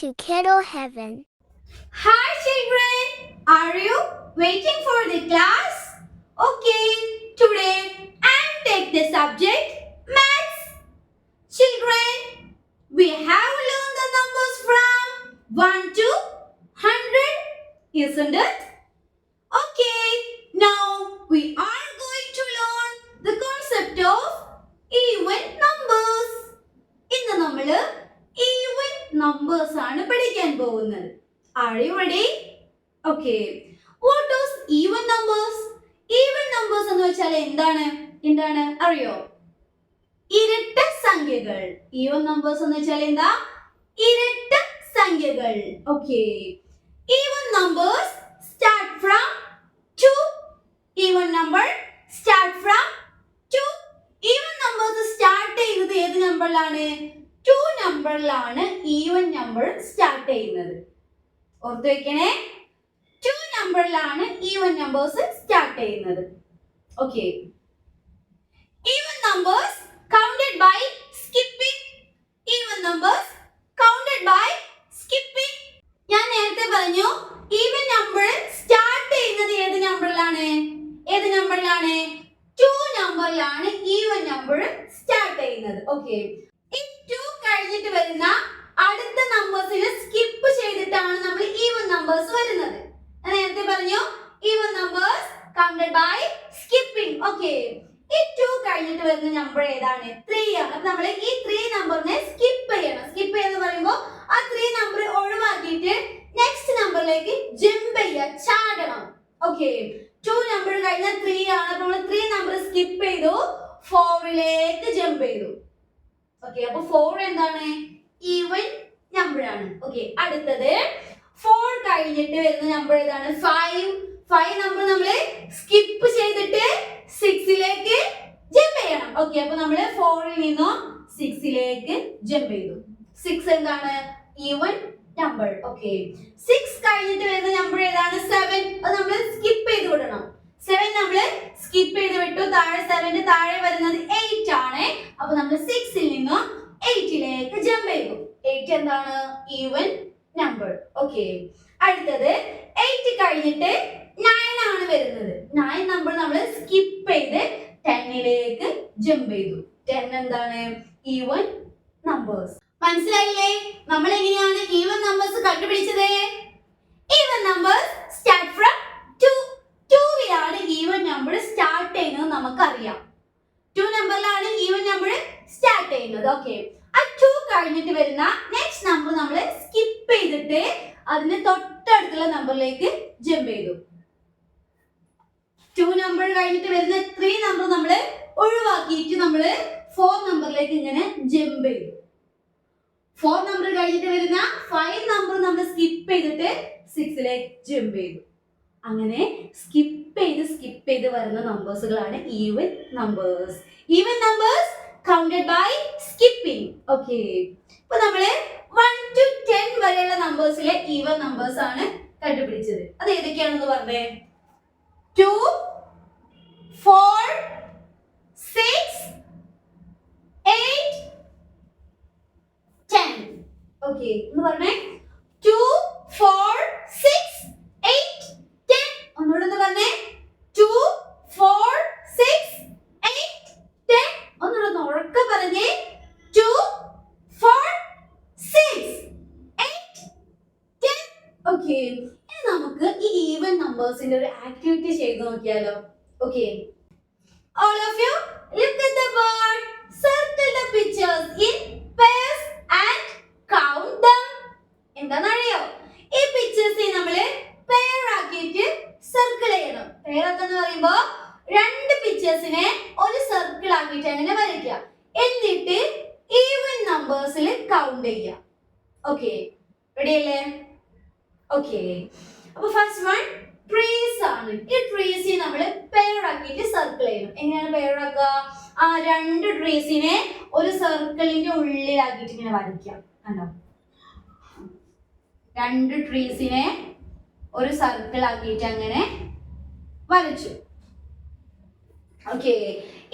to Kettle Heaven. Hi children, are you waiting for the class? Okay, today I'll take the subject maths. Children, we have learned the numbers from 1 to 100, isn't it? Okay, now we are going to learn the concept of even numbers. ഇന്ന് നമ്മൾ even numbers ആണ് പഠിക്കാൻ പോകുന്നത്. Are you ready? Okay. What is even numbers? Even numbers എന്ന് വെച്ചാൽ എന്താണ് അറിയോ? ഇരട്ട സംഖ്യകൾ. Even numbers എന്ന് വെച്ചാൽ എന്താ? ഇരട്ട സംഖ്യകൾ. Okay. Even numbers start from 2. Even number start from 2. Even numbers start ചെയ്യുന്നത് ഏത് നമ്പറിലാണ്? 2 നമ്പറിലാണ് even number start ചെയ്യുന്നത്. ഓർത്തു വെക്കണേ, 2 നമ്പറിലാണ് even numbers start ചെയ്യുന്നത്. Okay. Even numbers counted by skipping. Even numbers counted by skipping. ഞാൻ നേരത്തെ പറഞ്ഞു even number start ചെയ്യുന്നത് ഏത് നമ്പറിലാണ്? 2 നമ്പറിലാണ് even number start ചെയ്യുന്നത്. Okay. ഈ 2 കഴിഞ്ഞിട്ട് വരുന്ന അടുത്ത നമ്പേഴ്സിനെ സ്കിപ്പ് ചെയ്തിട്ടാണ് നമ്മൾ ഈവൻ നമ്പേഴ്സ് വരുന്നത്. ഞാൻ നേരത്തെ പറഞ്ഞു even numbers counted by skipping. Okay, ഈ 2 കഴിഞ്ഞിട്ട് വരുന്ന നമ്പർ ഏതാണ്? 3 ആണ്. അപ്പോൾ നമ്മൾ ഈ 3 നമ്പറിനെ സ്കിപ്പ് ചെയ്യണം. സ്കിപ്പ് എന്ന് പറയുമ്പോൾ ആ 3 നമ്പർ ഒഴിവാക്കിയിട്ട് നെക്സ്റ്റ് നമ്പറിലേക്ക് ജമ്പ് ചെയ്യുക, ചാടണം. ഓക്കേ, 2 നമ്പർ കഴിഞ്ഞാൽ 3 ആണ്. അപ്പോൾ നമ്മൾ 3 നമ്പർ സ്കിപ്പ് ചെയ്തു 4ലേക്ക് ജമ്പ് ചെയ്തു. ഓക്കേ, അപ്പോൾ 4 എന്താണ്? ഈവൻ നമ്പർ ആണ്. ഓക്കേ, അടുത്തത് 4 കഴിഞ്ഞിട്ട് വരുന്ന നമ്പർ ഏതാണ്? 5 നമ്പർ നമ്മൾ സ്കിപ്പ് ചെയ്തിട്ട് 6ലേക്ക് ജമ്പ് ചെയ്യണം. ഓക്കേ, അപ്പോൾ നമ്മൾ 4ൽ നിന്നും 6ലേക്ക് ജമ്പ് ചെയ്തു. 6 എന്താണ്? Even number. ഓക്കേ, 6 കഴിഞ്ഞിട്ട് വരുന്ന നമ്പർ ഏതാണ്? 7. അത് നമ്മൾ സ്കിപ്പ് ചെയ്ത് വിടണം. 7 നമ്മൾ സ്കിപ്പ് ചെയ്ത് വിട്ടു. താഴെ 7ന്റെ താഴെ വരുന്നത് 8 ആണ്. അപ്പോൾ നമ്മൾ 6ൽ നിന്നും 8ലേക്ക് ജമ്പ് ചെയ്തു. 8 എന്താണ്? Even number. ഓക്കേ, അടുത്തത് 8 കഴിഞ്ഞിട്ട് 9 ആണ് വരുന്നത്. 9 നമ്പർ നമ്മൾ സ്കിപ്പ് ചെയ്ത് 10ലേക്ക് ജമ്പ് ചെയ്തു. 10 എന്താണ്? Even numbers. മനസ്സിലായില്ലേ? നമ്മൾ എങ്ങനെയാണ് ഈവൻ നമ്പേഴ്സ് കണ്ടുപിടിച്ചത്? Even numbers start from 2. 2ലാണ് ഈവൻ നമ്പർ സ്റ്റാർട്ട് ചെയ്യുന്നത് നമുക്കറിയാം. 2 നമ്പറിലാണ് ഈവൻ നമ്പർ സ്റ്റാർട്ട് ചെയ്യുന്നത്. ഓക്കേ, ആ 2 കഴിഞ്ഞിട്ട് വരുന്ന നെക്സ്റ്റ് നമ്പർ നമ്മൾ സ്കിപ്പ് ചെയ്തിട്ട് അതിന്റെ തൊട്ടടുത്തുള്ള നമ്പറിലേക്ക് ജമ്പ് ചെയ്തു. 2 നമ്പർ കഴിഞ്ഞിട്ട് വരുന്ന 3 നമ്പർ നമ്മൾ ഒഴിവാക്കിയിട്ട് നമ്മൾ 4 നമ്പറിലേക്ക് ഇങ്ങനെ ജമ്പ് ചെയ്തു. 4 നമ്പർ കഴിഞ്ഞിട്ട് വരുന്ന 5 നമ്പർ നമ്മൾ സ്കിപ്പ് ചെയ്തിട്ട് 6ലേക്ക് ജമ്പ് ചെയ്തു. അങ്ങനെ സ്കിപ്പ് ചെയ്ത് വരുന്ന നമ്പേഴ്സുകളാണ് even numbers. Even numbers counted by skipping. Okay. അപ്പോൾ നമ്മൾ 1 to 10 വരെയുള്ള നമ്പേഴ്സിലെ ഈവൻ നമ്പേഴ്സ് ആണ് കണ്ടുപിടിച്ചത്. അത് ഏതൊക്കെയാണെന്ന് പറഞ്ഞേ? 2, 4, 6, 8, 10. Okay. എന്ന് പറഞ്ഞേ 2, 4, 6, 8, 10. ഒന്നുകൂടെ ഒന്ന് പറഞ്ഞേ 2, 4, 6, 8, 10. ഒന്നുകൂടെ ഉറക്കെ പറഞ്ഞേ 2, 4, 6, 8, 10. ഓക്കേ, ഇനി നമുക്ക് ഈ ഈവൻ നമ്പേഴ്സിന്റെ ഒരു ആക്ടിവിറ്റി ചെയ്ത് നോക്കിയാലോ? Okay, all of you look at the board, circle the pictures in pairs and count them. എന്താണെന്നറിയോ? ഈ പിക്ചേഴ്സിനെ നമ്മൾ പെയർ ആക്കിയിട്ട് സർക്കിൾ ചെയ്യണം. പെയർ ആക്കാന്ന് പറയുമ്പോൾ 2 പിക്ചേഴ്സിനെ ഒരു സർക്കിൾ ആക്കിയിട്ട് അങ്ങനെ വരയ്ക്കുക. എന്നിട്ട് ഈവൻ നമ്പേഴ്സിൽ കൗണ്ട് ചെയ്യുക. ഓക്കേ, റെഡി അല്ലേ? ഓക്കേ, അപ്പോൾ ഫസ്റ്റ് വൺ ട്രീസ് ആണ്. ഈ ട്രീസിനെ നമ്മൾ പെയർ ആക്കിയിട്ട് സർക്കിൾ ചെയ്യണം. എങ്ങനെയാണ് പെയർ ആക്കുക? ആ 2 ട്രീസിനെ ഒരു സർക്കിളിന്റെ ഉള്ളിലാക്കിയിട്ട് ഇങ്ങനെ വരയ്ക്കുക. കണ്ടോ? 2 ട്രീസിനെ ഒരു സർക്കിൾ ആക്കിയിട്ട് അങ്ങനെ വരച്ചു. ഓക്കേ,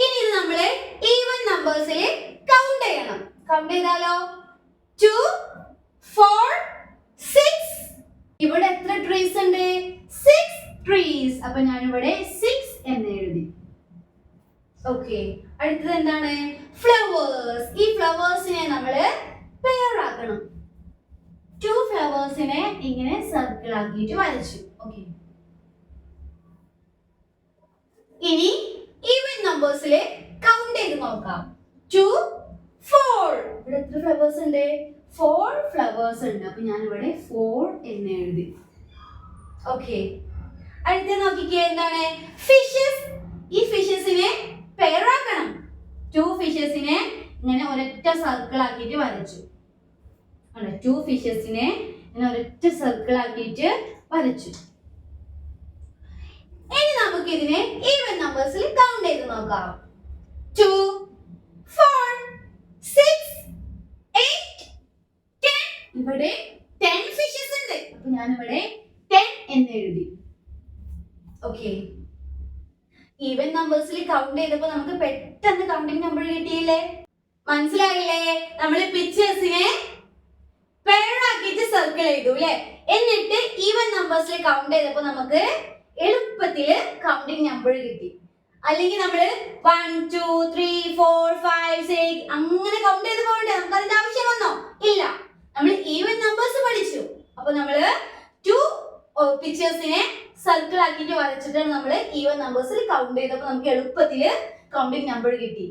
ഇനി ഇത് നമ്മൾ ഈവൻ നമ്പേഴ്സിൽ കൗണ്ട് ചെയ്യണം. കൗണ്ട് ചെയ്താലോ? 2, 4, ഇവിടെ എത്ര ട്രീസ് ഉണ്ട്? 6 ട്രീസ്. അപ്പൊ ഞാൻ ഇവിടെ 6 എന്ന് എഴുതി. ഓക്കെ, അടുത്തത് എന്താണ്? ഫ്ലവേഴ്സ്. ഈ ഫ്ലവേഴ്സിനെ നമ്മൾ പെയർ ആക്കണം. 2 ഫ്ലവേഴ്സിനെ ഇങ്ങനെ സർക്കിൾ ആക്കിയിട്ട് വരച്ചു. ഓക്കെ, ഇനി ഈവൻ നമ്പേഴ്സിൽ കൗണ്ട് ചെയ്ത് നോക്കാം. 2 4. ഇവിടെ എത്ര ഫ്ലവേഴ്സ് ഉണ്ട്? 4 ഫ്ലവേഴ്സ് ഉണ്ട്. അപ്പൊ ഞാൻ ഇവിടെ 4 എന്ന് എഴുതി. ഓക്കെ, അടുത്ത നോക്കിക്കേ, എന്താണ്? ഫിഷസ്. ഈ ഫിഷസിനെ പെയർ ആക്കണം. 2 ഫിഷസിനെ ഇങ്ങനെ ഒരൊറ്റ സർക്കിൾ ആക്കിയിട്ട് വരച്ചു. 2 ഫിഷസിനെ ഇങ്ങനെ ഒരൊറ്റ സർക്കിൾ ആക്കിയിട്ട് വരച്ചു. ഇനി നമുക്ക് ഇതിനെ ഈവൻ നമ്പേഴ്സിൽ കൗണ്ട് ചെയ്ത് നോക്കാം. 2 4 6 8 10. ഇവിടെ 10 ഫിഷസ് ഉണ്ട്. അപ്പൊ ഞാൻ ഇവിടെ 10 എന്ന് എഴുതി. ഓക്കെ, ഈവൻ നമ്പേഴ്സിൽ കൗണ്ട് ചെയ്തപ്പോ നമുക്ക് പെട്ടെന്ന് കൗണ്ടിങ് നമ്പർ കിട്ടിയില്ലേ? മനസ്സിലായില്ലേ? നമ്മൾ പിക്ചേഴ്സിനെ പെയർ ആക്കിയിട്ട് സർക്കിൾ ചെയ്തു അല്ലേ? എന്നിട്ട് ഈവൻ നമ്പേഴ്സിൽ കൗണ്ട് ചെയ്തപ്പോ നമുക്ക് എളുപ്പത്തിൽ കൗണ്ടിങ് നമ്പർ കിട്ടി. അല്ലെങ്കിൽ നമ്മൾ 1 2 3 4 5 6 അങ്ങനെ കൗണ്ട് ചെയ്ത് പോകണ്ടേ? നമുക്ക് അതിന്റെ ആവശ്യം വന്നോ? ഇല്ല. നമ്മൾ ഈവൻ നമ്പേഴ്സ് പഠിച്ചു. അപ്പൊ നമ്മള് 2 പിക്ചേഴ്സിനെ സർക്കിൾ ആക്കിയിട്ട് വരച്ചിട്ടാണ് നമ്മൾ ഈവൻ നമ്പേഴ്സിൽ കൗണ്ട് ചെയ്തപ്പോൾ നമുക്ക് എളുപ്പത്തിൽ കൗണ്ടിങ് നമ്പർ കിട്ടി.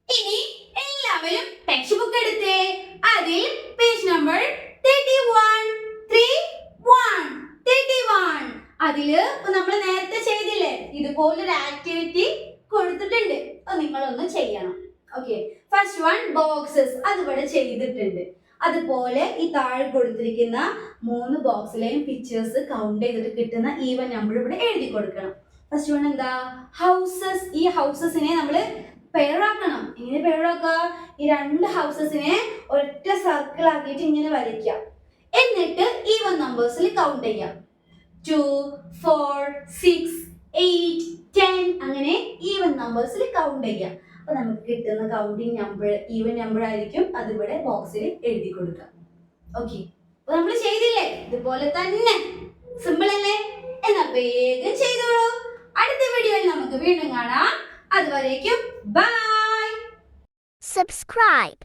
ഇനി എല്ലാവരും ടെക്സ്റ്റ് ബുക്ക് എടുത്തേ. അതിൽ പേജ് നമ്പർ 31 അതില് നമ്മൾ നേരത്തെ ചെയ്തില്ലേ, ഇതുപോലൊരു ആക്ടിവിറ്റി കൊടുത്തിട്ടുണ്ട്. അത് നിങ്ങളൊന്ന് ചെയ്യണം. Okay, first one boxes. അതിവിടെ ചെയ്തിട്ടുണ്ട്. അതുപോലെ ഈ താഴെ കൊടുത്തിരിക്കുന്ന 3 ബോക്സിലെയും പിക്ചേഴ്സ് കൗണ്ട് ചെയ്തിട്ട് കിട്ടുന്ന ഈവൻ നമ്പർ ഇവിടെ എഴുതി കൊടുക്കണം. ഫസ്റ്റ് വൺ എന്താ? ഹൗസസ്. ഈ ഹൗസസിനെ നമ്മൾ പെയർ ആക്കണം. എങ്ങനെ പെയർ ആക്കുക? ഈ 2 ഹൗസസിനെ ഒറ്റ സർക്കിൾ ആക്കിയിട്ട് ഇങ്ങനെ വരയ്ക്കാം. എന്നിട്ട് ഈവൻ നമ്പേഴ്സിൽ കൗണ്ട് ചെയ്യാം. 2 4 6 8 10 അങ്ങനെ ഈവൻ നമ്പേഴ്സിൽ കൗണ്ട് ചെയ്യാം. അപ്പൊ നമുക്ക് കിട്ടുന്ന കൗണ്ടിങ് നമ്പർ ഈവൻ നമ്പർ ആയിരിക്കും. അതിവിടെ ബോക്സിൽ എഴുതി കൊടുക്കാം. ഓക്കെ, അപ്പൊ നമ്മൾ ചെയ്തില്ലേ? ഇതുപോലെ തന്നെ സിമ്പിൾ അല്ലേ? എന്നാ വേഗം ചെയ്തോളൂ. അടുത്ത വീഡിയോയിൽ നമുക്ക് വീണ്ടും കാണാം. അതുവരേക്കും ബൈ. Subscribe.